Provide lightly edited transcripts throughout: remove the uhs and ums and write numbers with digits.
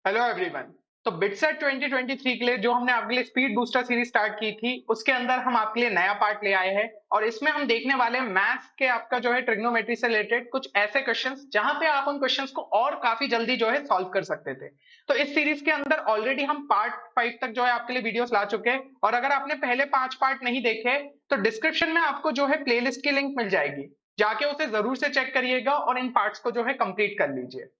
Hello everyone. तो BITSAT 2023 के लिए जो हमने आपके लिए स्पीड बूस्टर सीरीज स्टार्ट की थी उसके अंदर हम आपके लिए नया पार्ट ले आए हैं और इसमें हम देखने वाले हैं मैथ्स के आपका जो है ट्रिग्नोमेट्री से रिलेटेड कुछ ऐसे क्वेश्चंस जहां पे आप उन क्वेश्चंस को और काफी जल्दी जो है सॉल्व कर सकते थे। तो इस सीरीज के अंदर ऑलरेडी हम पार्ट 5 तक जो है आपके लिए वीडियोस ला चुके हैं और अगर आपने पहले 5 पार्ट नहीं देखे तो डिस्क्रिप्शन में आपको जो है प्लेलिस्ट की लिंक मिल जाएगी, जाके उसे जरूर से चेक करिएगा और इन पार्ट्स को जो है कंप्लीट कर लीजिए।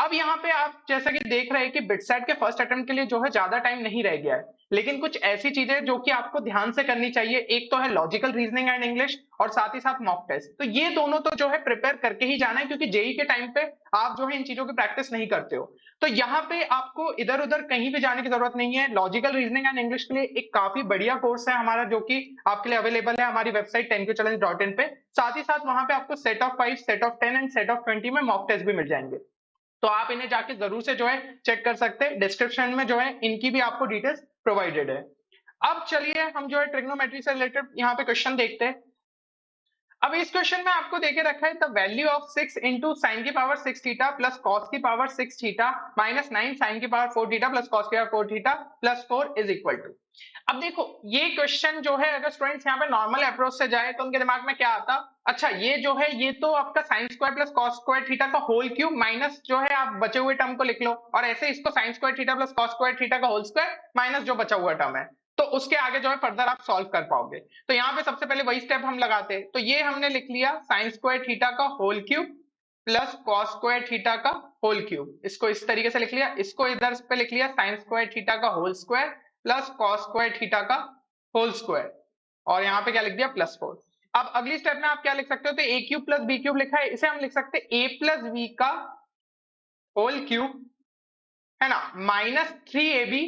अब यहाँ पे आप जैसा कि देख रहे हैं कि बिटसेट के फर्स्ट अटेम्प्ट के लिए जो है ज्यादा टाइम नहीं रह गया है, लेकिन कुछ ऐसी चीजें जो कि आपको ध्यान से करनी चाहिए। एक तो है लॉजिकल रीजनिंग एंड इंग्लिश और साथ ही साथ मॉक टेस्ट। तो ये दोनों तो जो है प्रिपेयर करके ही जाना है, क्योंकि जेई के टाइम पे आप जो है इन चीजों की प्रैक्टिस नहीं करते हो। तो यहाँ पे आपको इधर उधर कहीं भी जाने की जरूरत नहीं है। लॉजिकल रीजनिंग एंड इंग्लिश के लिए एक काफी बढ़िया कोर्स है हमारा, जो कि आपके लिए अवेलेबल है हमारी वेबसाइट 10qchallenge.in पे। साथ ही साथ वहां पे आपको set of 5, set of 10 and set of 20 में मॉक टेस्ट भी मिल जाएंगे। तो आप इन्हें जाके जरूर से जो है चेक कर सकते हैं। डिस्क्रिप्शन में जो है इनकी भी आपको डिटेल्स प्रोवाइडेड है। अब चलिए हम जो है ट्रिग्नोमेट्री से रिलेटेड यहाँ पे क्वेश्चन देखते हैं। अब इस क्वेश्चन में आपको देके रखा है the value of 6 into sine की पावर 6 थीटा प्लस कॉस की पावर 6 थीटा माइनस 9 साइन की पावर 4 थीटा प्लस कॉस की power 4 theta plus 4 is equal to. अब देखो ये क्वेश्चन जो है अगर स्टूडेंट्स यहाँ पे नॉर्मल अप्रोच से जाए तो उनके दिमाग में क्या आता। अच्छा ये जो है ये तो आपका sine square plus cos square theta का होल क्यूब माइनस जो है आप बचे हुए टर्म को लिख लो, और ऐसे इसको sign square theta plus cos square theta का होल स्क्वायर माइनस जो बचा हुआ टर्म है। तो उसके आगे जो है फर्दर आप सॉल्व कर पाओगे। तो यहाँ पे सबसे पहले वही स्टेप हम लगाते हैं। तो ये हमने लिख लिया साइन स्क्वायर थीटा का whole cube plus cos square theta का होल क्यूब, इसको इस तरीके से लिख लिया। इसको इधर पे लिख लिया साइन स्क्वायर थीटा का whole square plus cos square theta का होल स्क्वायर, और यहाँ पे क्या लिख दिया प्लस 4। अब अगली स्टेप में आप क्या लिख सकते हो, तो ए क्यूब प्लस बी क्यूब लिखा है, इसे हम लिख सकते हैं ए प्लस बी का होल क्यूब, है ना, माइनस 3ab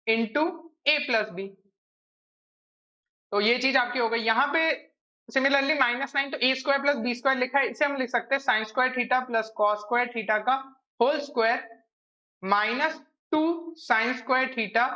इंटू ए प्लस बी। तो ये चीज आपकी हो गई। यहाँ पे सिमिलरली माइनस 9, तो A square plus B square लिखा है, इसे हम लिख सकते हैं sine square theta plus cos square theta का whole square minus 2 sine square theta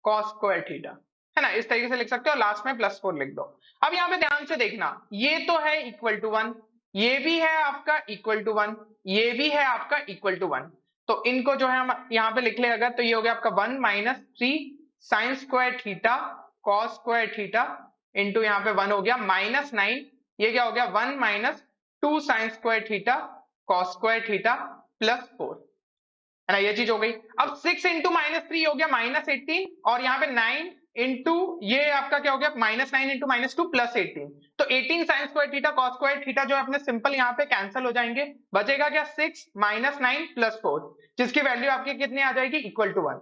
cos square theta, है ना, इस तरीके से लिख सकते हो। लास्ट में प्लस 4 लिख दो। अब यहाँ पे ध्यान से देखना, ये तो है इक्वल टू 1, ये भी है आपका इक्वल टू 1, ये भी है आपका इक्वल टू 1। तो इनको जो है हम यहाँ पे लिख ले अगर, तो ये हो गया आपका 1 minus 3 sign square theta cos square theta into यहाँ पे 1 हो गया माइनस 9, ये क्या हो गया 1 minus 2 sine square theta cos square theta plus 4, है ना, ये चीज हो गई। अब 6 इंटू माइनस 3 हो गया माइनस 18, और यहाँ पे 9 इंटू ये आपका क्या हो गया माइनस 9 इंटू माइनस 2 प्लस 18। तो 18 sign square theta cos square theta जो अपने सिंपल यहाँ पे कैंसिल हो जाएंगे, बचेगा क्या 6 माइनस 9 प्लस 4, जिसकी वैल्यू आपकी कितनी आ जाएगी इक्वल टू 1।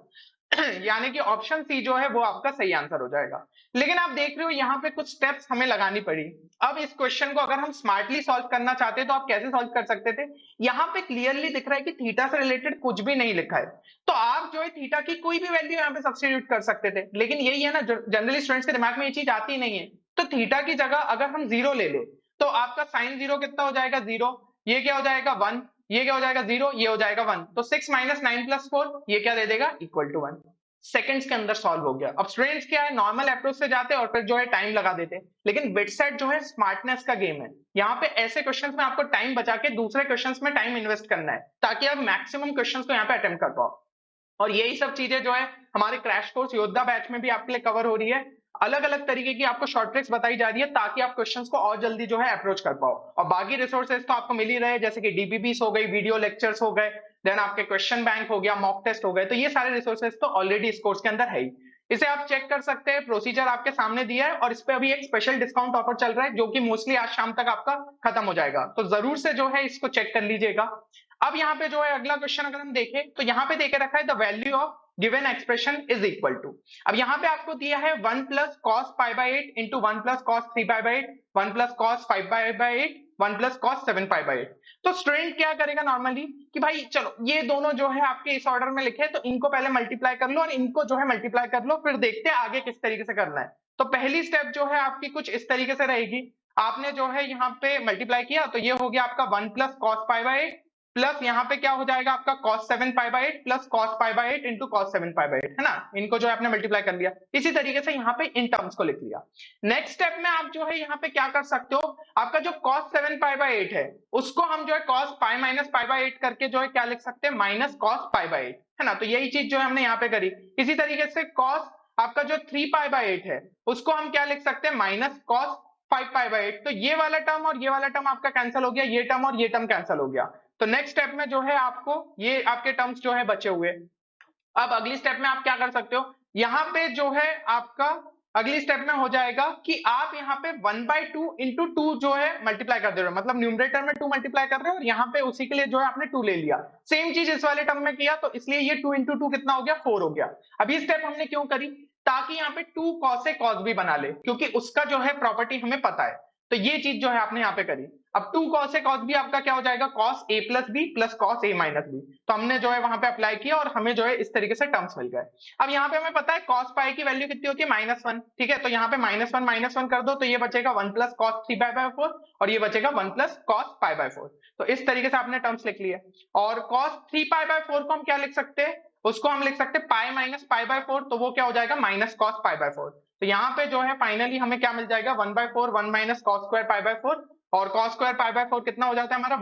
यानी कि ऑप्शन सी जो है वो आपका सही आंसर हो जाएगा। लेकिन आप देख रहे हो यहाँ पे कुछ स्टेप्स हमें लगानी पड़ी। अब इस क्वेश्चन को अगर हम स्मार्टली सॉल्व करना चाहते हैं तो आप कैसे सॉल्व कर सकते थे। यहाँ पे क्लियरली दिख रहा है कि थीटा से रिलेटेड कुछ भी नहीं लिखा है, तो आप जो है थीटा की कोई भी वैल्यू यहाँ पे सब्स्टिट्यूट कर सकते थे। लेकिन यही है ना, जनरली स्टूडेंट्स के दिमाग में ये चीज आती नहीं है। तो थीटा की जगह अगर हम 0 ले ले तो आपका साइन 0 कितना हो जाएगा 0, ये क्या हो जाएगा 1, ये क्या हो जाएगा 0, ये हो जाएगा 1। तो 6 माइनस 9 प्लस 4 ये क्या दे देगा इक्वल टू 1। सेकंड्स के अंदर सॉल्व हो गया। अब स्टूडेंट्स क्या है, नॉर्मल अप्रोच से जाते और फिर जो है टाइम लगा देते, लेकिन बिटसेट जो है स्मार्टनेस का गेम है। यहाँ पे ऐसे क्वेश्चंस में आपको टाइम बचा के दूसरे क्वेश्चंस में टाइम इन्वेस्ट करना है, ताकि आप मैक्सिमम क्वेश्चंस को यहाँ पे अटेम्प्ट कर पाओ। और यही सब चीजें जो है हमारे क्रैश कोर्स योद्धा बैच में भी आपके लिए कवर हो रही है। अलग अलग तरीके की आपको शॉर्ट ट्रिक्स बताई जा रही है, ताकि आप क्वेश्चंस को और जल्दी जो है अप्रोच कर पाओ। और बाकी रिसोर्सेज तो आपको मिल ही रहे, जैसे कि डीबीबीस हो गई, वीडियो लेक्चर्स हो गए, देन आपके क्वेश्चन बैंक हो गया, मॉक टेस्ट हो गए। तो ये सारे रिसोर्सेज तो ऑलरेडी इस कोर्स के अंदर है ही। इसे आप चेक कर सकते हैं, प्रोसीजर आपके सामने दिया है, और इस पे अभी एक स्पेशल डिस्काउंट ऑफर चल रहा है, जो कि मोस्टली आज शाम तक आपका खत्म हो जाएगा। तो जरूर से जो है इसको चेक कर लीजिएगा। अब यहाँ पे जो है अगला क्वेश्चन अगर हम देखें, तो यहाँ पे देके रखा है the value of given expression is equal to. अब यहाँ पे आपको दिया है 1 plus cos pi by 8 into 1 plus cos 3 pi by 8, 1 plus cos 5 pi by 8, 1 plus cos 7 pi by 8। तो स्टूडेंट क्या करेगा नॉर्मली कि भाई चलो ये दोनों जो है आपके इस ऑर्डर में लिखे, तो इनको पहले मल्टीप्लाई कर लो और इनको जो है मल्टीप्लाई कर लो, फिर देखते हैं आगे किस तरीके से करना है। तो पहली स्टेप जो है आपकी कुछ इस तरीके से रहेगी। आपने जो है यहाँ पे मल्टीप्लाई किया, तो ये हो गया आपका 1 plus cos pi by 8 plus यहाँ पे क्या हो जाएगा आपका cos 7 pi by 8 plus cos pi by 8 into cos 7 pi by 8, है ना, इनको जो है आपने मल्टीप्लाई कर लिया। इसी तरीके से यहाँ पे इन टर्म्स को लिख लिया। नेक्स्ट स्टेप में आप जो है यहाँ पे क्या कर सकते हो, आपका जो cos 7 पाई बाई 8 है उसको हम जो है cos pi minus pi by 8 करके जो है क्या लिख सकते हैं, माइनस cos पाई बाई 8, है ना। तो यही चीज जो है हमने यहाँ पे करी। इसी तरीके से cos आपका जो 3 पाई बाई 8 है उसको हम क्या लिख सकते हैं, माइनस cos 5 पाई बाई 8। तो ये वाला टर्म और ये वाला टर्म आपका कैंसिल हो गया, ये टर्म और ये टर्म कैंसिल हो गया। तो नेक्स्ट स्टेप में जो है आपको ये आपके टर्म्स जो है बचे हुए। अब अगली स्टेप में आप क्या कर सकते हो, यहाँ पे जो है आपका अगली स्टेप में हो जाएगा कि आप यहाँ पे 1/2 इंटू 2 जो है मल्टीप्लाई कर दे रहे हो, मतलब न्यूमरेटर में 2 मल्टीप्लाई कर रहे हो और यहाँ पे उसी के लिए जो है आपने 2 ले लिया। सेम चीज इस वाले टर्म में किया, तो इसलिए ये 2 इंटू 2 कितना हो गया, 4 हो गया। अब ये स्टेप हमने क्यों करी, ताकि यहाँ पे 2 cos से cos भी बना ले, क्योंकि उसका जो है प्रॉपर्टी हमें पता है। तो ये चीज जो है आपने यहाँ पे करी। अब 2 cos से cos भी आपका क्या हो जाएगा, cos a plus B plus cos a minus B. तो हमने जो है वहां पे अप्लाई किया और हमें जो है इस तरीके से टर्म्स मिल गए। अब यहाँ पे हमें पता है cos पाई की वैल्यू कितनी होती है, -1, ठीक है। तो यहाँ पे -1 कर दो तो ये बचेगा 1 प्लस cos 3 पाई बाई 4 और ये बचेगा 1 प्लस cos पाई बाई 4। तो इस तरीके से आपने टर्म्स लिख लिए। और cos 3 पाई बाई 4 को हम क्या लिख सकते हैं, उसको हम लिख सकते हैं पाई माइनस पाई बाई 4, तो वो क्या हो जाएगा, माइनस cos पाई बाई 4। तो यहाँ पे जो है फाइनली हमें क्या मिल जाएगा, 1/4 1 minus cos square pi by 4, और cos स्क्वायर पाई बाई 4 कितना हो जाता है हमारा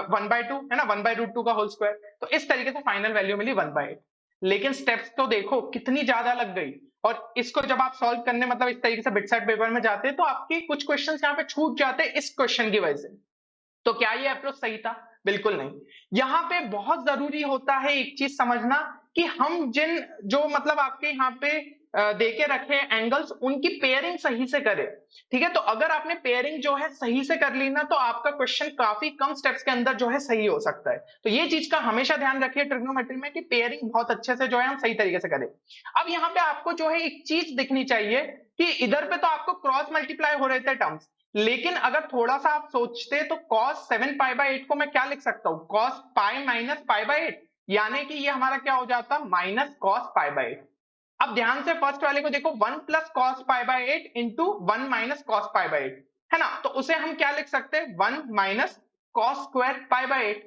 1/2, है ना, 1/√2 का होल स्क्वायर। तो इस तरीके से फाइनल वैल्यू मिली 1/8। लेकिन स्टेप्स तो देखो कितनी ज्यादा लग गई, और इसको जब आप सॉल्व करने मतलब इस तरीके से बिट सेट पेपर में जाते हैं तो आपके कुछ क्वेश्चंस यहाँ पे छूट जाते हैं इस क्वेश्चन की वजह से। तो क्या ये अप्रोच सही था, बिल्कुल नहीं। यहाँ पे बहुत जरूरी होता है एक चीज समझना कि हम जिन जो मतलब आपके यहाँ पे दे के रखे एंगल्स उनकी पेयरिंग सही से करें, ठीक है। तो अगर आपने पेयरिंग जो है सही से कर ली ना तो आपका क्वेश्चन काफी कम स्टेप्स के अंदर जो है सही हो सकता है। तो ये चीज का हमेशा ध्यान रखिए ट्रिग्नोमेट्री में कि पेयरिंग बहुत अच्छे से जो है हम सही तरीके से करें। अब यहाँ पे आपको जो है एक चीज दिखनी चाहिए कि इधर पे तो आपको क्रॉस मल्टीप्लाई हो रहे थे टर्म्स, लेकिन अगर थोड़ा सा आप सोचते तो cos 7 पाई बाई 8 को मैं क्या लिख सकता हूँ, cos pi minus pi by 8, यानी कि ये हमारा क्या हो जाता, माइनस cos पाई बाई 8। अब ध्यान से फर्स्ट वाले को देखो, 1 plus cos pi by 8 into 1 minus cos pi by 8, है ना। तो उसे हम क्या लिख सकते हैं, 1 minus cos square pi by 8।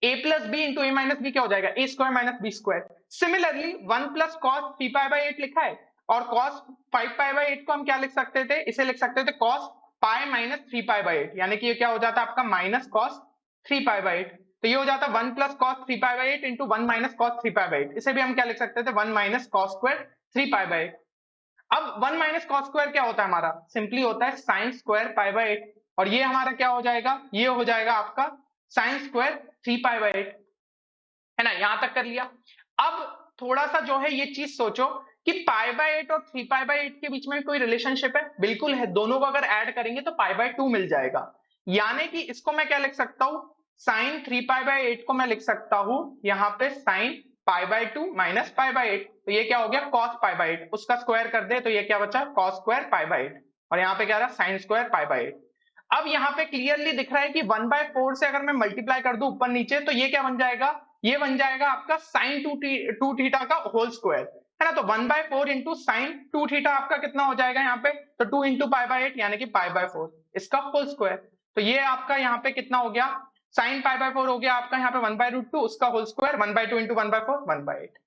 a plus B into A minus B क्या हो जाएगा, a square minus B square. Similarly 1 plus cos 3 pi by 8 लिखा है, और cos 5 पाई बाई 8 को हम क्या लिख सकते थे, इसे लिख सकते थे cos pi minus 3 pi by 8, यानी कि ये क्या हो जाता है आपका माइनस cos 3 पाई बाई 8। तो ये हो जाता है 1 plus cos 3 pi by 8 into 1 minus cos 3 pi by 8। इसे भी हम क्या लिख सकते थे, 1 minus cos square 3 pi by 8। अब 1 माइनस cos स्क्वायर क्या होता है हमारा, सिंपली होता है sin स्क्वायर पाई बाई 8, और ये हमारा क्या हो जाएगा, ये हो जाएगा आपका sin स्क्वायर 3 पाई बाई 8, है ना। यहां तक कर लिया। अब थोड़ा सा जो है ये चीज सोचो कि पाई बाई 8 और 3 पाई बाई 8 के बीच में कोई रिलेशनशिप है, बिल्कुल है। दोनों को अगर ऐड करेंगे तो पाई बाई 2 मिल जाएगा, यानी कि इसको मैं क्या लिख सकता हूं, साइन 3 पाई बाई 8 को मैं लिख सकता हूं यहाँ पे sine pi by 2 minus pi by 8। तो ये क्या हो गया, cos पाई बाई 8, उसका स्क्वायर कर दे तो ये क्या बचा, cos स्क्वायर पाई बाई 8, और यहाँ पे क्या रहा, साइन स्क्वायर पाई बाई 8। अब यहाँ पे क्लियरली दिख रहा है कि 1/4 से अगर मैं मल्टीप्लाई कर दूं ऊपर नीचे तो ये क्या बन जाएगा, ये बन जाएगा आपका साइन 2 थीटा का होल स्क्वायर, है ना। तो 1/4 इंटू साइन 2 थीटा आपका कितना हो जाएगा यहाँ पे, तो 2 इंटू पाई बाई 8 यानी कि पाई बाई 4 इसका होल स्क्वायर। तो ये आपका यहाँ पे कितना हो गया, साइन पाई बाई 4 हो गया आपका यहाँ पे 1/√2 उसका होल स्क्वायर, 1/2 इंटू 1/4 1/8।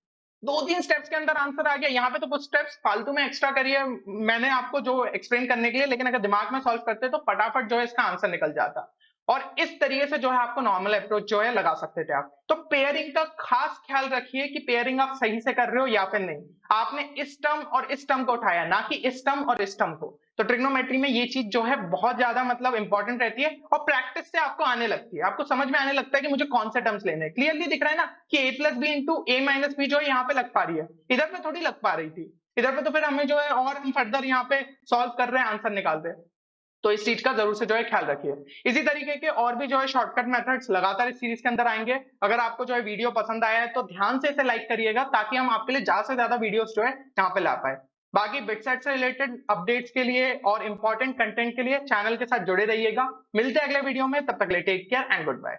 2-3 स्टेप्स के अंदर आंसर आ गया। यहाँ पे तो कुछ स्टेप्स फालतू में एक्स्ट्रा करिए मैंने आपको जो एक्सप्लेन करने के लिए, लेकिन अगर दिमाग में सॉल्व करते तो फटाफट जो है इसका आंसर निकल जाता, और इस तरीके से जो है आपको नॉर्मल अप्रोच जो है लगा सकते थे आप। तो पेयरिंग का खास ख्याल रखिए कि पेयरिंग आप सही से कर रहे हो या फिर नहीं। आपने इस टर्म और इस टर्म को उठाया, ना कि इस टर्म और इस टर्म को। तो ट्रिग्नोमेट्री में ये चीज जो है बहुत ज्यादा मतलब इंपॉर्टेंट रहती है, और प्रैक्टिस से आपको आने लगती है, आपको समझ में आने लगता है कि मुझे कौन से टर्म्स लेने हैं। क्लियरली दिख रहा है ना कि a plus B into A minus B जो है यहाँ पे लग पा रही है, इधर पे थोड़ी लग पा रही थी। इधर पे तो फिर हमें जो है और हम फर्दर यहाँ पे सॉल्व कर रहे हैं, आंसर निकाल रहे हैं। तो इस चीज का जरूर से जो है ख्याल रखिए। इसी तरीके के और भी जो है शॉर्टकट मेथड्स लगातार इस सीरीज के अंदर आएंगे। अगर आपको जो है वीडियो पसंद आया है तो ध्यान से इसे लाइक करिएगा, ताकि हम आपके लिए ज्यादा से ज्यादा वीडियोस जो है यहाँ पे ला पाए। बाकी बिटसेट से रिलेटेड अपडेट्स के लिए और इंपॉर्टेंट कंटेंट के लिए चैनल के साथ जुड़े रहिएगा। मिलते हैं अगले वीडियो में, तब तक के लिए take care and good bye.